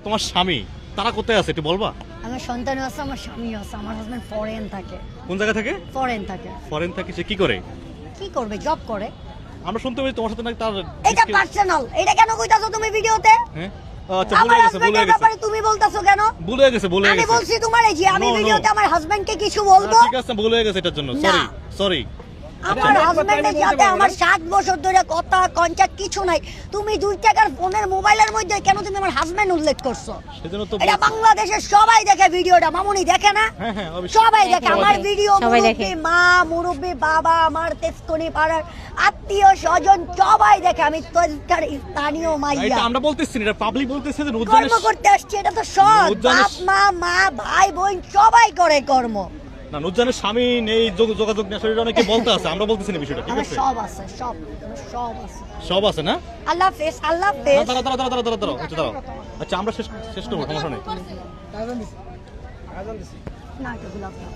তোমার স্বামী তারা কোথায় আছে একটু বলবা? আমার সন্তান আছে, আমার স্বামী আছে, আমার হাজবেন্ড ফরেন থাকে। কোন জায়গা থেকে? ফরেন থাকে। ফরেন থাকে, সে কি করে? কি করবে? জব করে। আমরা শুনতে পাই তোমার সাথে নাকি তার এটা পার্সোনাল, এটা কেন কইতাছো তুমি ভিডিওতে? হ্যাঁ আচ্ছা, আমার ভুলে গেছে হাজবেন্ডের ব্যাপারে তুমি বলতাছো কেন? ভুলে গেছে আমি বলছি তোমারে যে আমি No, no. ভিডিওতে আমার হাজবেন্ডকে কিছু বলবো? ঠিক আছে, ভুলে গেছে এটার জন্য না। সরি আমার হাজবেন্ডের সাথে আমার 7 বছর ধরে কথা কন্টাক্ট কিছু নাই। তুমি 2 টাকার ফোনের মোবাইলের মধ্যে কেন তুমি আমার হাজবেন্ড উল্লেখ করছো? সেজন্য তো এটা বাংলাদেশের সবাই দেখে ভিডিওটা, মামুনি দেখে না? হ্যাঁ হ্যাঁ অবশ্যই। সবাই দেখে আমার ভিডিও, সবাই দেখে। মুরব্বি মা, মুরব্বি বাবা, আমার তেজকনি পাড়ার আত্মীয় স্বজন সবাই দেখে। আমি তো স্থানীয় মাইয়া, এটা আমরা বলতেছি না, এটা পাবলিক বলতেছে যে নুরজানের কর্ম করতে আসছি, এটা তো সৎ। নুরজানের- বাপ মা ভাই বোন সবাই করে কর্ম। না, নুরজানের স্বামী নেই, যোগাযোগ নেই, শরীরে অনেকে বলতে আছে, আমরা বলতেছি না বিষয়টা, ঠিক আমার আছে? সব আছে, সব আমার সব আছে। সব আছে না? আল্লাহ হাফেজ, আল্লাহ হাফেজ। দাঁড়াও। আচ্ছা আমরা শেষ করবো, সমস্যা নেই। না, এটা গোলাপ না।